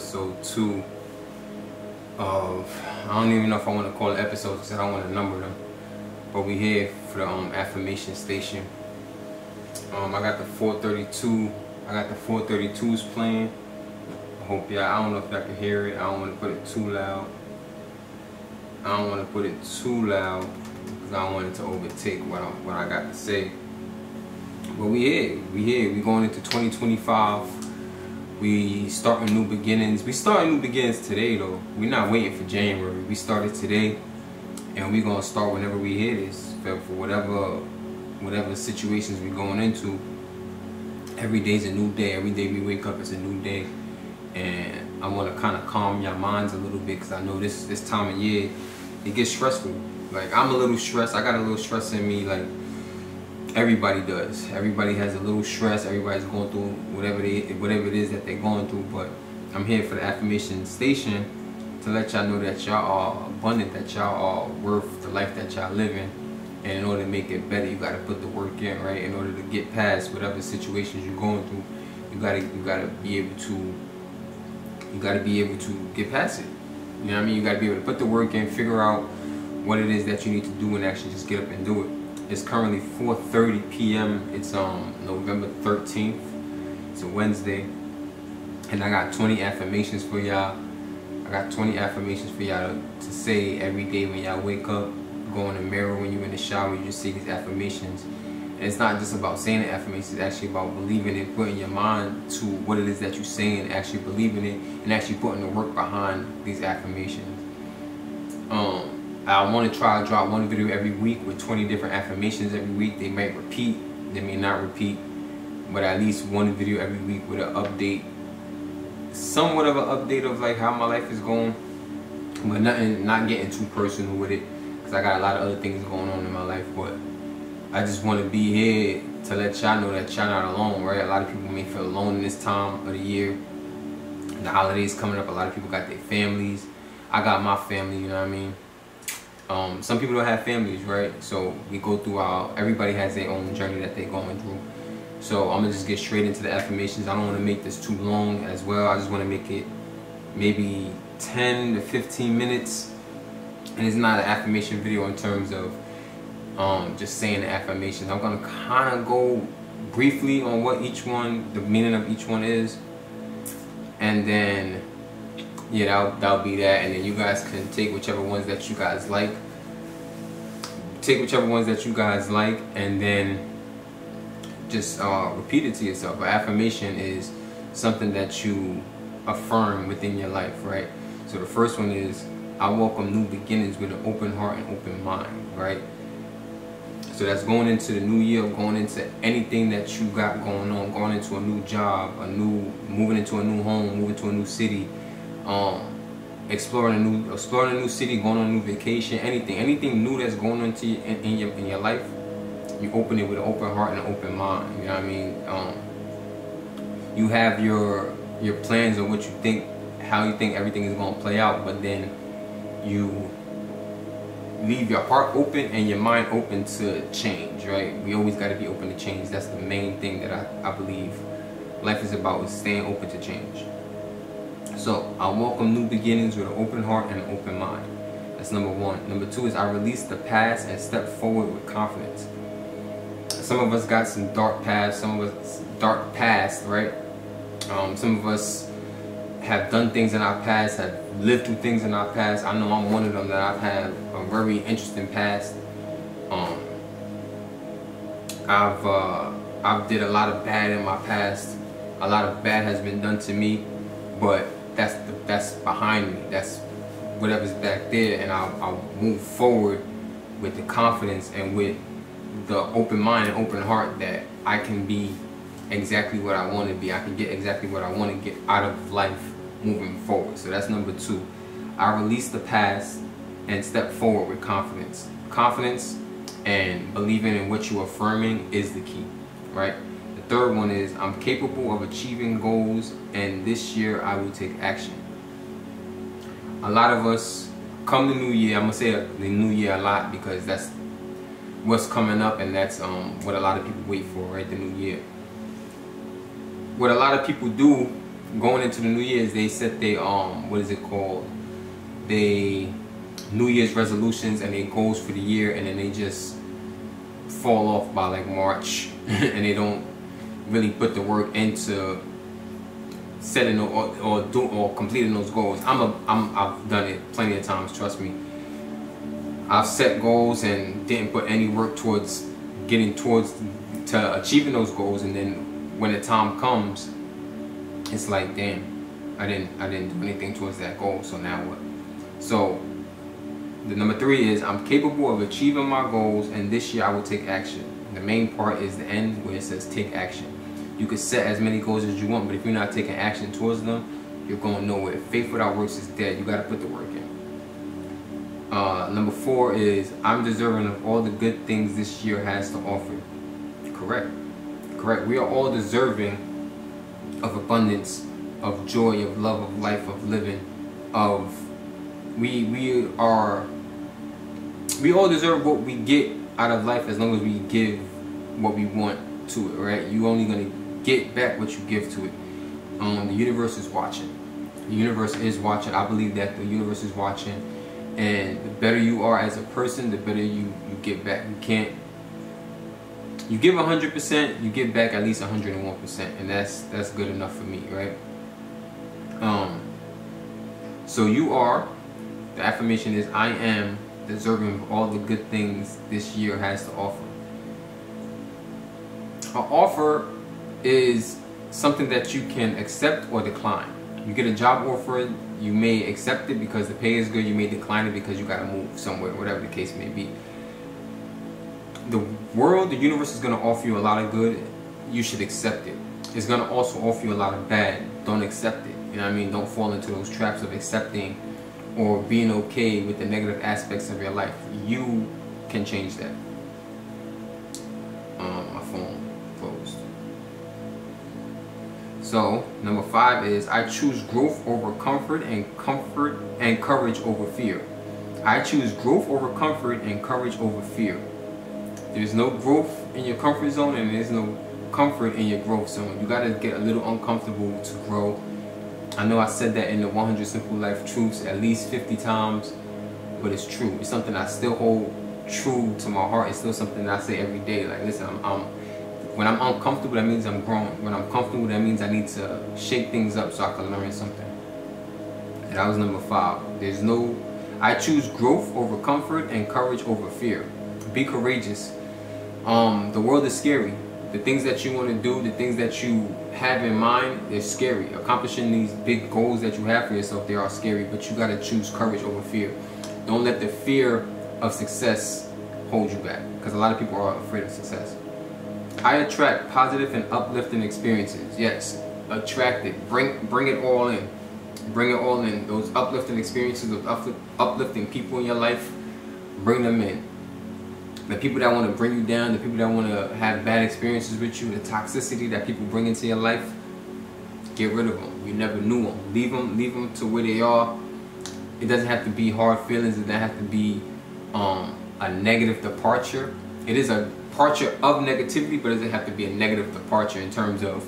episode 2 of, I don't even know if I want to call it episodes because I don't want to number them, but we here for the affirmation station. I got the 432, I got the 432s playing. I hope y'all, I don't know if y'all can hear it. I don't want to put it too loud. I don't want to put it too loud because I don't want it to overtake what I got to say. But we here, we going into 2025. We starting new beginnings. We starting new beginnings today though. We're not waiting for January. We started today, and we're gonna start whenever we hear this. For whatever situations we're going into. Every day's a new day. Every day we wake up, it's a new day. And I want to kind of calm your minds a little bit because I know this time of year it gets stressful. Like, I'm a little stressed. I got a little stress in me. Like, everybody does. Everybody has a little stress. Everybody's going through whatever it is that they're going through. But I'm here for the affirmation station to let y'all know that y'all are abundant, that y'all are worth the life that y'all living. And in order to make it better, you got to put the work in, right? In order to get past whatever situations you're going through, you gotta be able to get past it. You know what I mean? You gotta be able to put the work in, figure out what it is that you need to do, and actually just get up and do it. It's currently 4:30 p.m. It's November 13th. It's a Wednesday, and I got 20 affirmations for y'all. I got 20 affirmations for y'all to say every day when y'all wake up. Go in the mirror when you're in the shower. You just say these affirmations. And it's not just about saying the affirmations. It's actually about believing it, putting your mind to what it is that you're saying, actually believing it, and actually putting the work behind these affirmations. I want to try to drop one video every week with 20 different affirmations every week. They might repeat, they may not repeat, but at least one video every week with an update, somewhat of an update of like how my life is going, but not getting too personal with it, because I got a lot of other things going on in my life. But I just want to be here to let y'all know that y'all not alone, right? A lot of people may feel alone in this time of the year. The holidays coming up, a lot of people got their families. I got my family, you know what I mean? Some people don't have families, right? So we go through everybody has their own journey that they're going through. So I'm gonna just get straight into the affirmations. I don't want to make this too long as well. I just want to make it maybe 10 to 15 minutes. And it's not an affirmation video in terms of just saying the affirmations. I'm gonna kind of go briefly on what each one, the meaning of each one is, and then yeah, that'll be that. And then you guys can take whichever ones that you guys like. Take whichever ones that you guys like, and then just repeat it to yourself. An affirmation is something that you affirm within your life, right? So the first one is, I welcome new beginnings with an open heart and open mind, right? So that's going into the new year, going into anything that you got going on, going into a new job, moving into a new home, moving to a new city, exploring a new city, going on a new vacation, anything new that's going on in your life. You open it with an open heart and an open mind. You know what I mean? You have your plans of what you think, how you think everything is going to play out, but then you leave your heart open and your mind open to change, right? We always got to be open to change. That's the main thing that I believe life is about, is staying open to change. So I welcome new beginnings with an open heart and an open mind. That's number one. Number two is, I release the past and step forward with confidence. Some of us got some dark past, right? Some of us have done things in our past, have lived through things in our past. I know I'm one of them, that I've had a very interesting past. I've did a lot of bad in my past. A lot of bad has been done to me, but that's behind me. That's whatever's back there, and I'll move forward with the confidence and with the open mind and open heart that I can be exactly what I want to be. I can get exactly what I want to get out of life moving forward. So that's number two. I release the past and step forward with confidence. Confidence and believing in what you're affirming is the key, right? The third one is, I'm capable of achieving goals, and this year I will take action. A lot of us come the new year, I'm gonna say the new year a lot because that's what's coming up, and that's what a lot of people wait for, right? The new year. What a lot of people do going into the New Year's, they set they what is it called? They New Year's resolutions and their goals for the year, and then they just fall off by like March, and they don't really put the work into setting or completing those goals. I've done it plenty of times, trust me. I've set goals and didn't put any work towards getting to achieving those goals, and then when the time comes, it's like, damn, I didn't do anything towards that goal, so now what? So the number 3 is I'm capable of achieving my goals, and this year I will take action. The main part is the end where it says take action. You can set as many goals as you want, but if you're not taking action towards them, you're going nowhere. Faith without works is dead. You got to put the work in. Number 4 is I'm deserving of all the good things this year has to offer. Correct. Correct. We are all deserving of abundance, of joy, of love, of life, of living, of we all deserve what we get out of life as long as we give what we want to it, right? You only gonna get back what you give to it. The universe is watching. The universe is watching. I believe that the universe is watching, and the better you are as a person, the better you get back. You give 100%, you get back at least 101%, and that's good enough for me, right? So you are. The affirmation is I am deserving of all the good things this year has to offer. An offer is something that you can accept or decline. You get a job offer, you may accept it because the pay is good, you may decline it because you gotta move somewhere, whatever the case may be. The world, the universe is gonna offer you a lot of good, you should accept it. It's gonna also offer you a lot of bad, don't accept it. You know what I mean? Don't fall into those traps of accepting or being okay with the negative aspects of your life. You can change that. My phone closed. So number 5 is I choose growth over comfort and courage over fear. I choose growth over comfort and courage over fear. There's no growth in your comfort zone, and there's no comfort in your growth zone. You gotta get a little uncomfortable to grow. I know I said that in the 100 Simple Life Truths at least 50 times, but it's true. It's something I still hold true to my heart. It's still something that I say every day. Like, listen, when I'm uncomfortable, that means I'm growing. When I'm comfortable, that means I need to shake things up so I can learn something. And that was number 5. I choose growth over comfort and courage over fear. Be courageous. The world is scary. The things that you want to do, the things that you have in mind, they're scary. Accomplishing these big goals that you have for yourself, they are scary, but you got to choose courage over fear. Don't let the fear of success hold you back, because a lot of people are afraid of success. I attract positive and uplifting experiences. Yes, attract it. Bring it all in. Bring it all in. Those uplifting experiences, those uplifting people in your life, bring them in. The people that want to bring you down, the people that want to have bad experiences with you, the toxicity that people bring into your life, get rid of them. You never knew them. Leave them to where they are. It doesn't have to be hard feelings. It doesn't have to be a negative departure. It is a departure of negativity, but it doesn't have to be a negative departure in terms of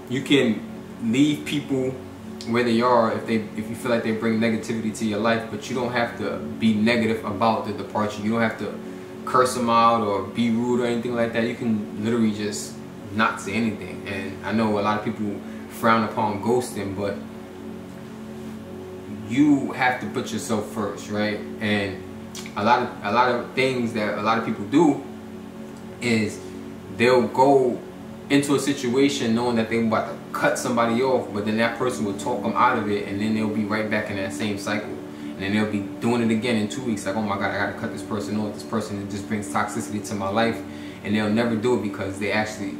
you can leave people where they are if you feel like they bring negativity to your life, but you don't have to be negative about the departure. You don't have to curse them out or be rude or anything like that. You can literally just not say anything. And I know a lot of people frown upon ghosting, but you have to put yourself first, right? And a lot of things that a lot of people do is they'll go into a situation knowing that they're about to cut somebody off, but then that person will talk them out of it, and then they'll be right back in that same cycle. And then they'll be doing it again in 2 weeks, like, oh my God, I gotta cut this person off. This person just brings toxicity to my life, and they'll never do it because they actually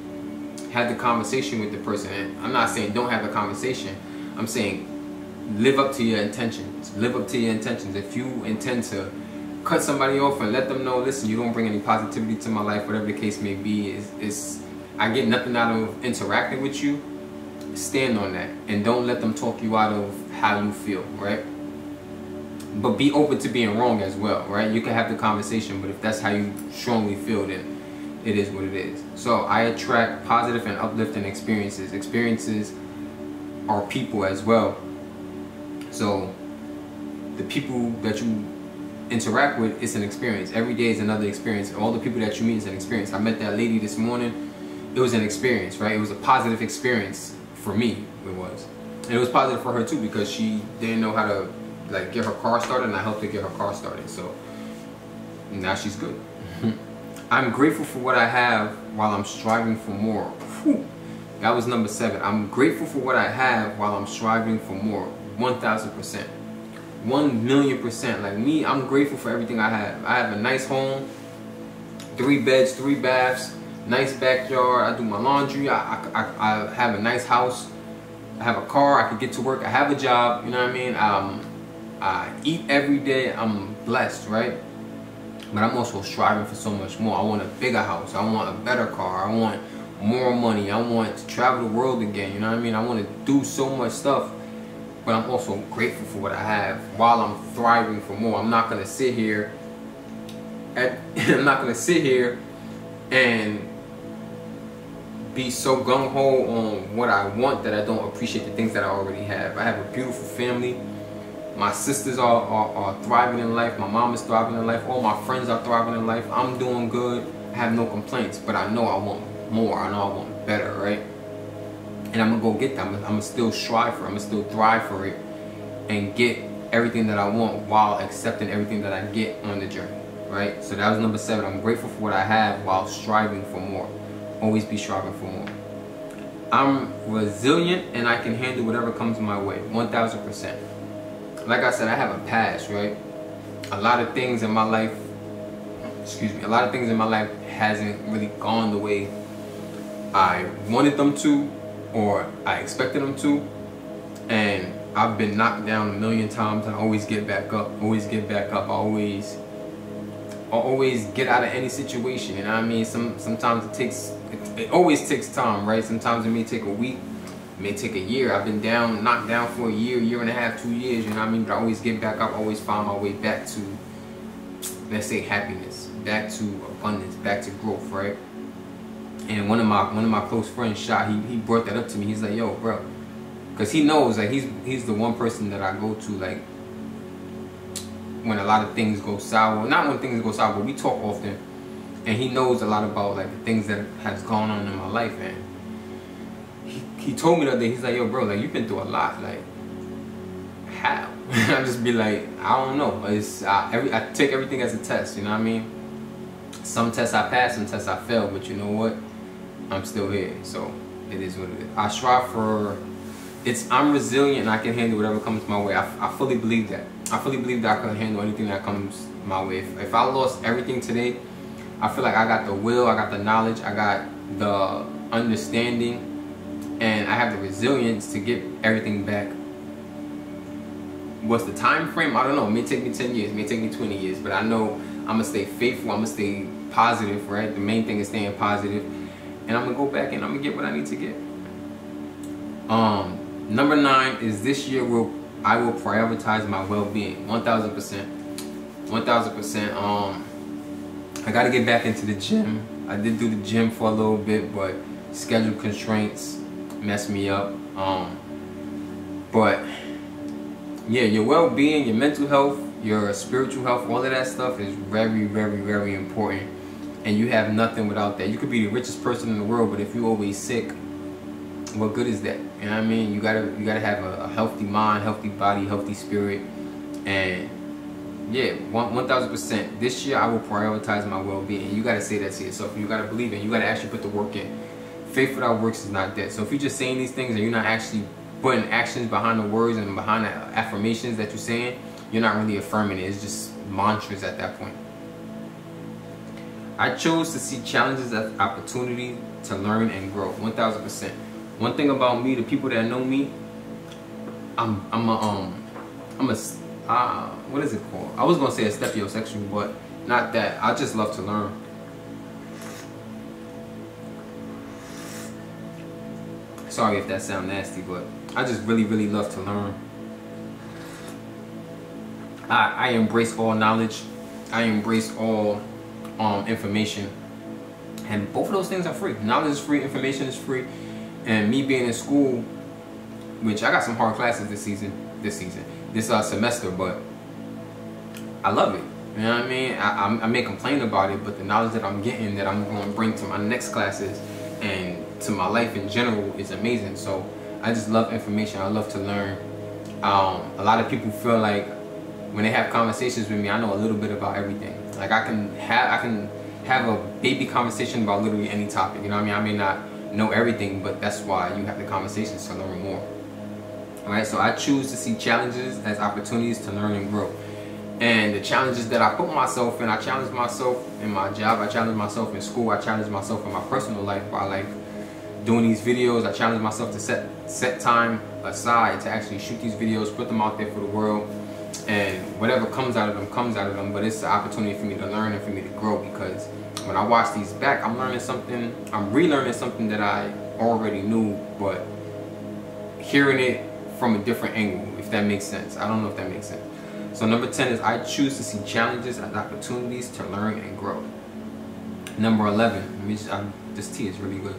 had the conversation with the person. And I'm not saying don't have the conversation. I'm saying live up to your intentions. Live up to your intentions. If you intend to cut somebody off and let them know, listen, you don't bring any positivity to my life, whatever the case may be, I get nothing out of interacting with you, stand on that. And don't let them talk you out of how you feel, right? But be open to being wrong as well, right? You can have the conversation, but if that's how you strongly feel, then it is what it is. So I attract positive and uplifting experiences. Experiences are people as well. So the people that you interact with, it's an experience. Every day is another experience. All the people that you meet is an experience. I met that lady this morning. It was an experience, right? It was a positive experience for me. It was, and it was positive for her too, because she didn't know how to like get her car started, and I helped her get her car started. So now she's good. I'm grateful for what I have while I'm striving for more. Whew. That was number 7. I'm grateful for what I have while I'm striving for more. 1,000%. 1,000,000%. Like me, I'm grateful for everything I have. I have a nice home, 3 beds, 3 baths, nice backyard. I do my laundry. I have a nice house. I have a car. I can get to work. I have a job. You know what I mean? I eat every day. I'm blessed, right? But I'm also striving for so much more. I want a bigger house. I want a better car. I want more money. I want to travel the world again. You know what I mean? I want to do so much stuff. But I'm also grateful for what I have while I'm thriving for more. I'm not gonna sit here. I'm not gonna sit here and be so gung ho on what I want that I don't appreciate the things that I already have. I have a beautiful family. My sisters are thriving in life. My mom is thriving in life. All my friends are thriving in life. I'm doing good. I have no complaints, but I know I want more. I know I want better, right? And I'm gonna go get that. I'm gonna still strive for it. I'm gonna still thrive for it and get everything that I want while accepting everything that I get on the journey, right? So that was number 7. I'm grateful for what I have while striving for more. Always be striving for more. I'm resilient and I can handle whatever comes my way. 1,000%. Like I said, I have a past, right? A lot of things in my life, a lot of things in my life hasn't really gone the way I wanted them to, or I expected them to, and I've been knocked down 1,000,000 times. I always get back up, always get back up. I always get out of any situation. You know what I mean? Sometimes it always takes time, right? Sometimes it may take a week, it may take a year. I've been knocked down for a year and a half, 2 years. You know what I mean? But I always get back up. I always find my way back to, let's say, happiness, back to abundance, back to growth, right? And one of my close friends, Shah, he brought that up to me. He's like, yo, bro, because he knows, like, he's the one person that I go to, like, when a lot of things go sour. Not when things go sour, but we talk often, and he knows a lot about, like, the things that has gone on in my life. And he told me the other day, he's like, yo, bro, like, you've been through a lot, like, how? I just be like, I don't know. I take everything as a test, you know what I mean? Some tests I pass, some tests I fail, but you know what? I'm still here, so it is what it is. I strive for, I'm resilient and I can handle whatever comes my way. I fully believe that. I fully believe that I can handle anything that comes my way. If I lost everything today, I feel like I got the will, I got the knowledge, I got the understanding, and I have the resilience to get everything back. What's the time frame? I don't know. It may take me 10 years, it may take me 20 years, but I know I'm gonna stay faithful, I'm gonna stay positive, right? The main thing is staying positive, and I'm gonna go back and I'm gonna get what I need to get. Number 9 is this year I will prioritize my well-being. 1,000%. 1,000%. I gotta get back into the gym. I did do the gym for a little bit, but schedule constraints messed me up. But yeah, your well-being, your mental health, your spiritual health, all of that stuff is very, very, very important. And you have nothing without that. You could be the richest person in the world, but if you're always sick, what good is that? You know what I mean? You gotta have a healthy mind, healthy body, healthy spirit. And yeah, 1,000%. This year I will prioritize my well-being. You gotta say that to yourself. You gotta believe it. You gotta actually put the work in. Faith without works is not dead. So if you're just saying these things and you're not actually putting actions behind the words and behind the affirmations that you're saying, you're not really affirming it. It's just mantras at that point. I chose to see challenges as opportunity to learn and grow. 1,000%. One thing about me, the people that know me, what is it called? I was gonna say a stereosexual, but not that. I just love to learn. Sorry if that sounds nasty, but I just really, really love to learn. I embrace all knowledge. I embrace all information, and both of those things are free. Knowledge is free, information is free. And me being in school, which I got some hard classes this semester, but I love it. You know what I mean? I may complain about it, but the knowledge that I'm getting, that I'm going to bring to my next classes and to my life in general, is amazing. So I just love information. I love to learn. A lot of people feel like when they have conversations with me, I know a little bit about everything. Like I can have a baby conversation about literally any topic. You know what I mean? I may not know everything, but that's why you have the conversations, to learn more. Alright, so I choose to see challenges as opportunities to learn and grow. And the challenges that I put myself in, I challenge myself in my job, I challenge myself in school, I challenge myself in my personal life by like doing these videos. I challenge myself to set time aside to actually shoot these videos, put them out there for the world, and whatever comes out of them comes out of them. But it's an opportunity for me to learn and for me to grow, because when I watch these back, I'm learning something, I'm relearning something that I already knew, but hearing it from a different angle, if that makes sense. I don't know if that makes sense. So number 10 is I choose to see challenges as opportunities to learn and grow. Number 11, this tea is really good.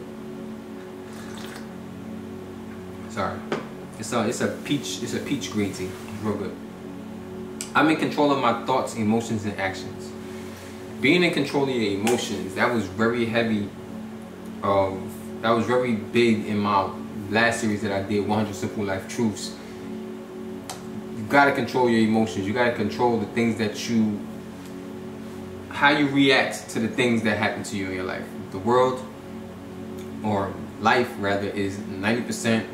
Sorry, it's a peach green tea. It's real good. I'm in control of my thoughts, emotions, and actions. Being in control of your emotions, that was very heavy. That was very big in my last series that I did, 100 Simple Life Truths. You gotta control your emotions. You gotta control the things that how you react to the things that happen to you in your life. The world, or life rather, is 90%,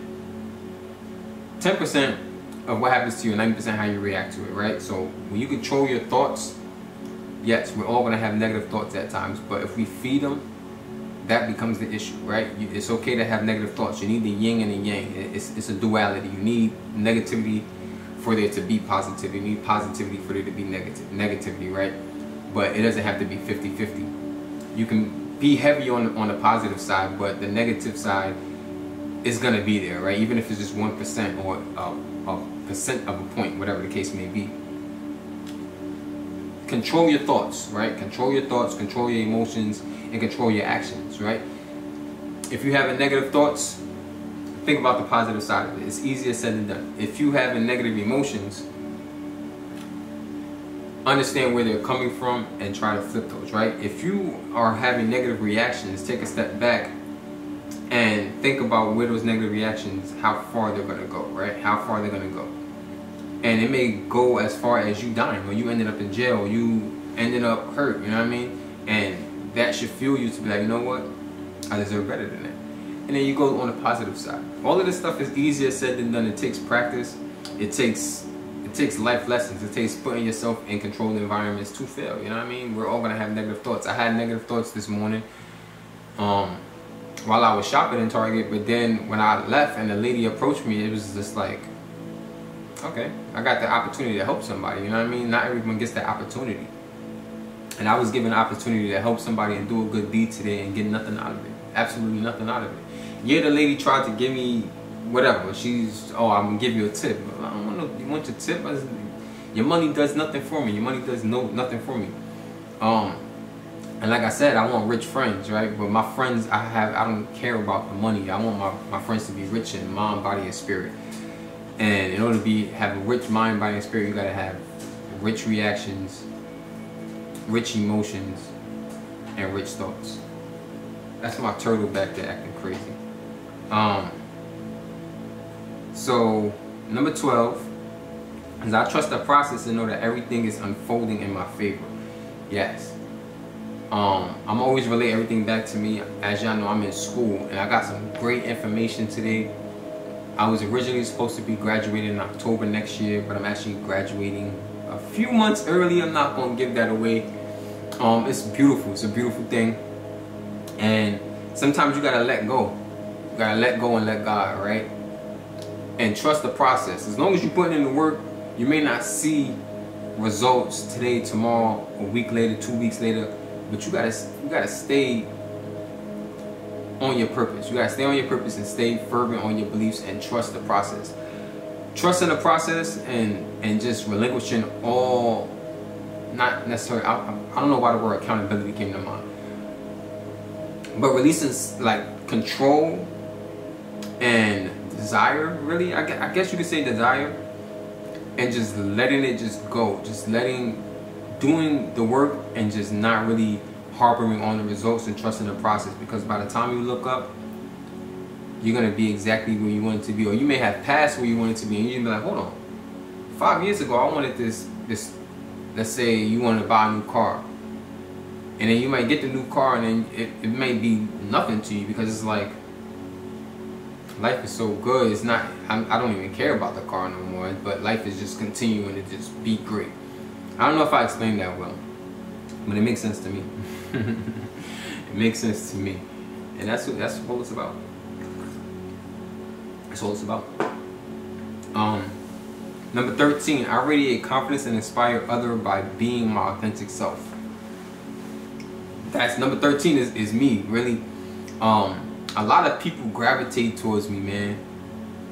10% of what happens to you, and 90% how you react to it, right? So when you control your thoughts, yes, we're all gonna have negative thoughts at times, but if we feed them, that becomes the issue, right? It's okay to have negative thoughts. You need the yin and the yang. It's a duality. You need negativity for there to be positivity. You need positivity for there to be negativity, right? But it doesn't have to be 50-50. You can be heavy on the positive side, but the negative side is gonna be there, right? Even if it's just 1% or a percent of a point, whatever the case may be. Control your thoughts, right? Control your thoughts, control your emotions, and control your actions, right? If you have negative thoughts, think about the positive side of it. It's easier said than done. If you have negative emotions, understand where they're coming from and try to flip those, right? If you are having negative reactions, take a step back and think about where those negative reactions, how far they're gonna go, right? How far they're gonna go. And it may go as far as you dying, or you ended up in jail, or you ended up hurt, you know what I mean? And that should fuel you to be like, you know what? I deserve better than that. And then you go on the positive side. All of this stuff is easier said than done. It takes practice. It takes life lessons. It takes putting yourself in controlled environments to fail. You know what I mean? We're all gonna have negative thoughts. I had negative thoughts this morning while I was shopping in Target, but then when I left and the lady approached me, it was just like, okay, I got the opportunity to help somebody. You know what I mean? Not everyone gets that opportunity. And I was given an opportunity to help somebody and do a good deed today and get nothing out of it. Absolutely nothing out of it. Yeah, the lady tried to give me whatever. Oh, I'm gonna give you a tip. I don't want no, you want your tip? Your money does nothing for me. Your money does nothing for me. And like I said, I want rich friends, right? But my friends I don't care about the money. I want my friends to be rich in mind, body, and spirit. And in order to have a rich mind, body, and spirit, you gotta have rich reactions, rich emotions, and rich thoughts. That's my turtle back there acting crazy. So number 12 is I trust the process and know that everything is unfolding in my favor. Yes. I'm always relate everything back to me. As y'all know, I'm in school and I got some great information today. I was originally supposed to be graduating in October next year, but I'm actually graduating a few months early. I'm not gonna give that away. It's beautiful. It's a beautiful thing. And sometimes you gotta let go. You gotta let go and let God, right? And trust the process. As long as you put in the work, you may not see results today, tomorrow, a week later, 2 weeks later, but you gotta stay on your purpose. You gotta stay on your purpose and stay fervent on your beliefs and trust the process. Trust in the process and just relinquishing all, not necessarily, I don't know why the word accountability came to mind, but releasing like control and desire, really. I guess you could say desire, and just letting it just go, just doing the work and just not really harboring on the results and trusting the process, because by the time you look up, you're gonna be exactly where you want it to be, or you may have passed where you want it to be, and you're gonna be like, hold on, 5 years ago I wanted this. Let's say you wanted to buy a new car, and then you might get the new car, and then it may be nothing to you, because it's like, life is so good. It's not, I don't even care about the car no more, but life is just continuing to just be great. I don't know if I explained that well, but it makes sense to me. It makes sense to me, and that's what it's about. That's all it's about. Number 13, I radiate confidence and inspire others by being my authentic self. That's number 13 is me, really. A lot of people gravitate towards me, man.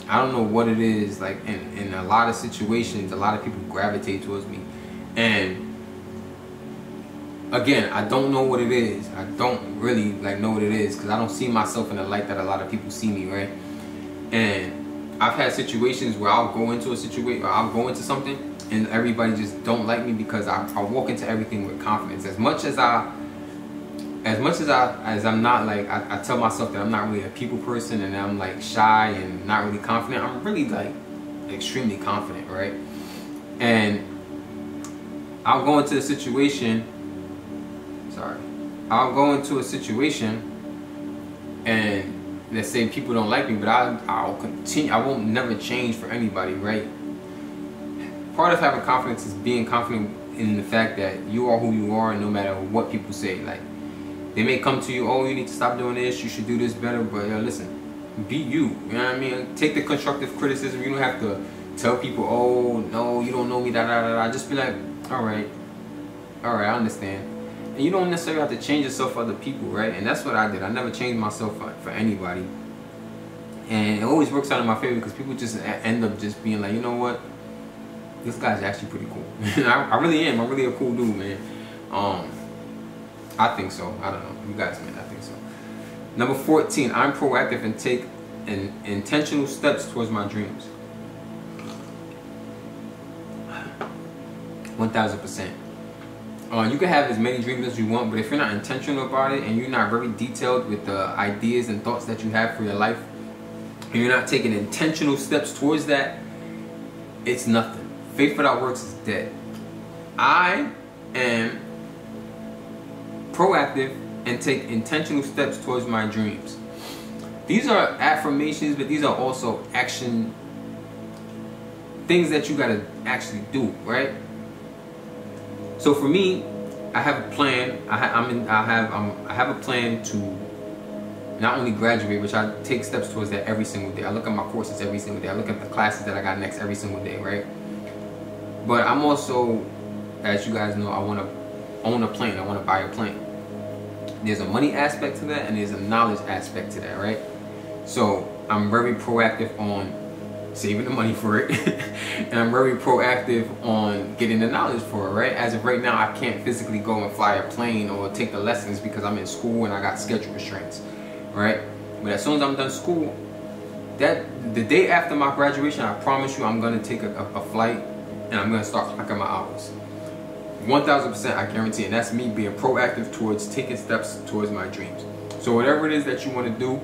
I don't know what it is, like in a lot of situations, a lot of people gravitate towards me. And again, I don't know what it is. I don't really know what it is, because I don't see myself in the light that a lot of people see me, right? And I've had situations where I'll go into a situation, or I'll go into something, and everybody just don't like me because I walk into everything with confidence. As much as I'm not, like, I tell myself that I'm not really a people person, and I'm like shy and not really confident, I'm really like extremely confident, right? And I'll go into a situation, and let's say people don't like me, but I'll continue. I won't never change for anybody, right? Part of having confidence is being confident in the fact that you are who you are, no matter what people say. Like, they may come to you, oh, you need to stop doing this, you should do this better, but listen, be you. You know what I mean? Take the constructive criticism. You don't have to tell people, oh no, you don't know me, da da da da. Just be like, all right, I understand. And you don't necessarily have to change yourself for other people, right? And that's what I did. I never changed myself for anybody. And it always works out in my favor, because people just end up just being like, you know what? This guy's actually pretty cool. I really am. I'm really a cool dude, man. I think so. I don't know. You guys, man, I think so. Number 14, I'm proactive and take intentional steps towards my dreams. 1000%. You can have as many dreams as you want, but if you're not intentional about it, and you're not very detailed with the ideas and thoughts that you have for your life, and you're not taking intentional steps towards that, it's nothing. Faith without works is dead. I am proactive and take intentional steps towards my dreams. These are affirmations, but these are also action things that you gotta actually do, right? So for me, I have a plan. I have a plan to not only graduate, which I take steps towards that every single day. I look at my courses every single day. I look at the classes that I got next every single day, right? But I'm also, as you guys know, I want to own a plane. I want to buy a plane. There's a money aspect to that, and there's a knowledge aspect to that, right? So I'm very proactive on saving the money for it, and I'm very proactive on getting the knowledge for it, right? As of right now, I can't physically go and fly a plane or take the lessons because I'm in school and I got schedule restraints, right? But as soon as I'm done school, the day after my graduation, I promise you I'm gonna take a flight, and I'm gonna start clocking my hours. 1000%, I guarantee, and that's me being proactive towards taking steps towards my dreams. So whatever it is that you want to do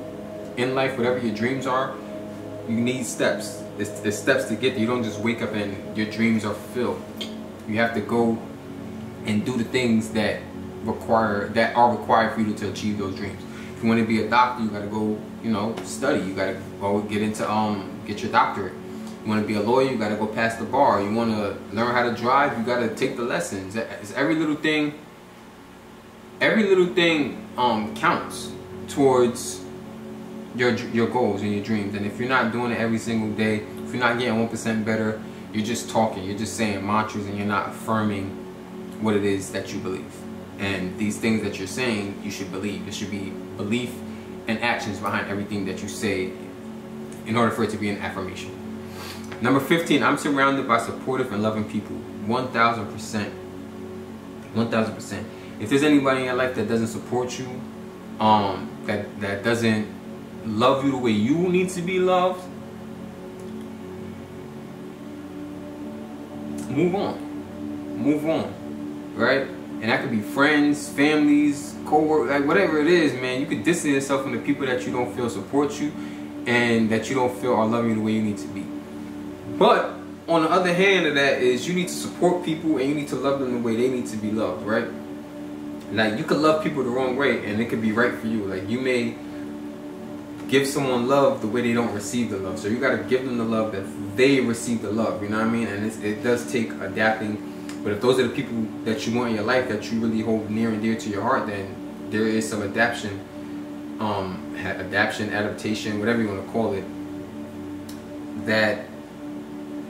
in life, whatever your dreams are, you need steps. There's steps to get there. You don't just wake up and your dreams are fulfilled. You have to go and do the things that are required for you to achieve those dreams. If you want to be a doctor, you got to go, study. You got to go get your doctorate. You want to be a lawyer, you got to go past the bar. You want to learn how to drive, you got to take the lessons. It's every little thing counts towards your goals and your dreams. And if you're not doing it every single day, if you're not getting 1% better, you're just talking, you're just saying mantras, and you're not affirming what it is that you believe. And these things that you're saying, you should believe. There should be belief and actions behind everything that you say in order for it to be an affirmation. Number 15, I'm surrounded by supportive and loving people. 1000%. 1000%. If there's anybody in your life that doesn't support you, that doesn't love you the way you need to be loved, move on, right? And that could be friends, families, co-workers, like whatever it is, man. You could distance yourself from the people that you don't feel support you and that you don't feel are loving you the way you need to be. But on the other hand of that is you need to support people and you need to love them the way they need to be loved, right? Like you could love people the wrong way and it could be right for you. Like you may give someone love the way they don't receive the love. So you got to give them the love that they receive the love, you know what I mean? And it does take adapting. But if those are the people that you want in your life that you really hold near and dear to your heart, then there is some adaptation, adaptation, whatever you want to call it, that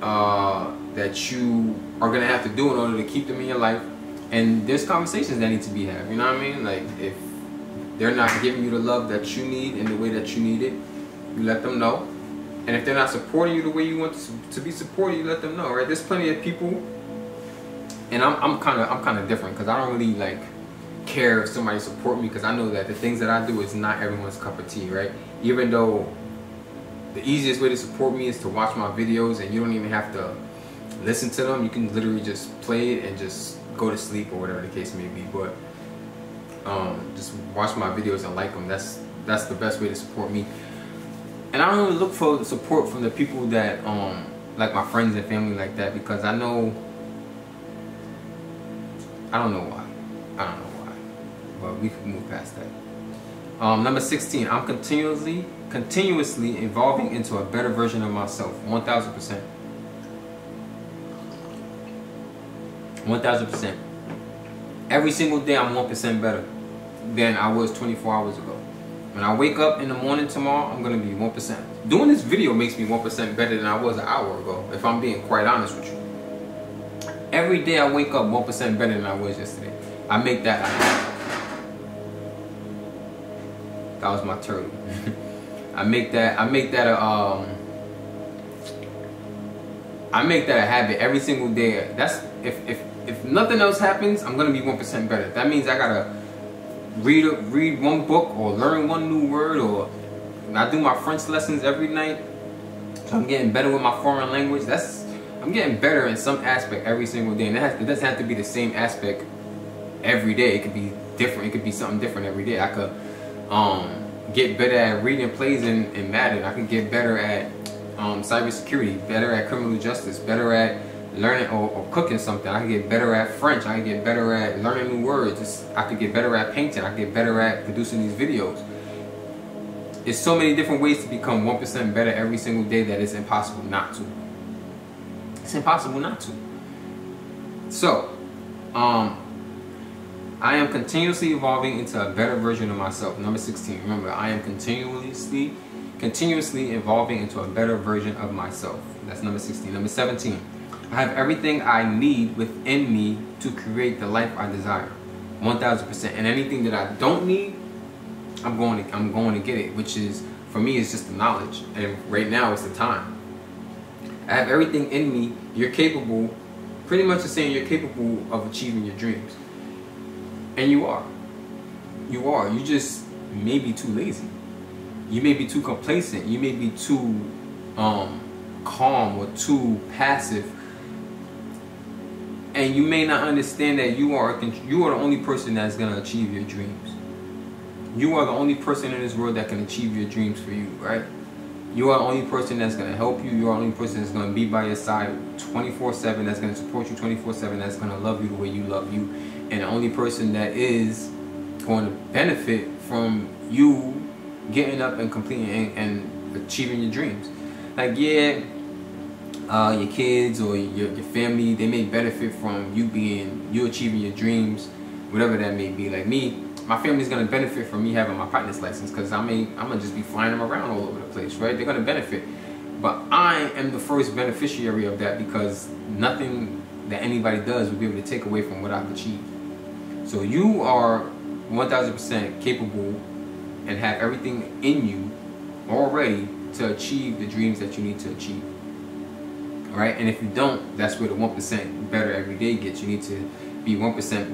that you are going to have to do in order to keep them in your life. And there's conversations that need to be had, you know what I mean? Like if they're not giving you the love that you need in the way that you need it, you let them know. And if they're not supporting you the way you want to be supported, you let them know, right? There's plenty of people, and I'm kind of different because I don't really like care if somebody support me, because I know that the things that I do is not everyone's cup of tea, right? Even though the easiest way to support me is to watch my videos, and you don't even have to listen to them. You can literally just play it and just go to sleep or whatever the case may be. But just watch my videos and like them. That's the best way to support me. And I don't really look for support from the people that like my friends and family like that, because I don't know why, but we can move past that. Number 16, I'm continuously evolving into a better version of myself. 1000%. 1000%. Every single day I'm 1% better than I was 24 hours ago. When I wake up in the morning tomorrow, I'm going to be 1%. Doing this video makes me 1% better than I was an hour ago, if I'm being quite honest with you. Every day I wake up 1% better than I was yesterday. I make that a habit. That was my turtle. I make that a habit every single day. That's if nothing else happens, I'm gonna be 1% better. That means I gotta read one book or learn one new word, or I do my French lessons every night. So I'm getting better with my foreign language. I'm getting better in some aspect every single day, and it doesn't have to be the same aspect every day. It could be different. It could be something different every day. I could get better at reading plays in Madden. I can get better at cybersecurity, better at criminal justice, better at learning or cooking something. I can get better at French. I can get better at learning new words. I could get better at painting. I can get better at producing these videos. There's so many different ways to become 1% better every single day that it's impossible not to. It's impossible not to. So, I am continuously evolving into a better version of myself. Number 16. Remember, I am continuously evolving into a better version of myself. That's number 16. Number 17. I have everything I need within me to create the life I desire. 1000%. And anything that I don't need, I'm going to get it. Which is, for me, it's just the knowledge. And right now, it's the time. I have everything in me. You're capable. Pretty much the saying, you're capable of achieving your dreams. And you are. You are. You just may be too lazy. You may be too complacent. You may be too calm or too passive. And you may not understand that you are the only person that's going to achieve your dreams. You are the only person in this world that can achieve your dreams for you, right? You are the only person that's going to help you. You are the only person that's going to be by your side 24/7, that's going to support you 24/7, that's going to love you the way you love you. And the only person that is going to benefit from you getting up and completing and achieving your dreams. Like, yeah, your kids or your family, they may benefit from you achieving your dreams, whatever that may be. Like me, my family's gonna benefit from me having my pilot's license, because I'm gonna just be flying them around all over the place, right? They're gonna benefit. But I am the first beneficiary of that, because nothing that anybody does will be able to take away from what I've achieved. So you are 1000% capable and have everything in you already to achieve the dreams that you need to achieve. Alright? And if you don't, that's where the 1% better every day gets. You need to be 1%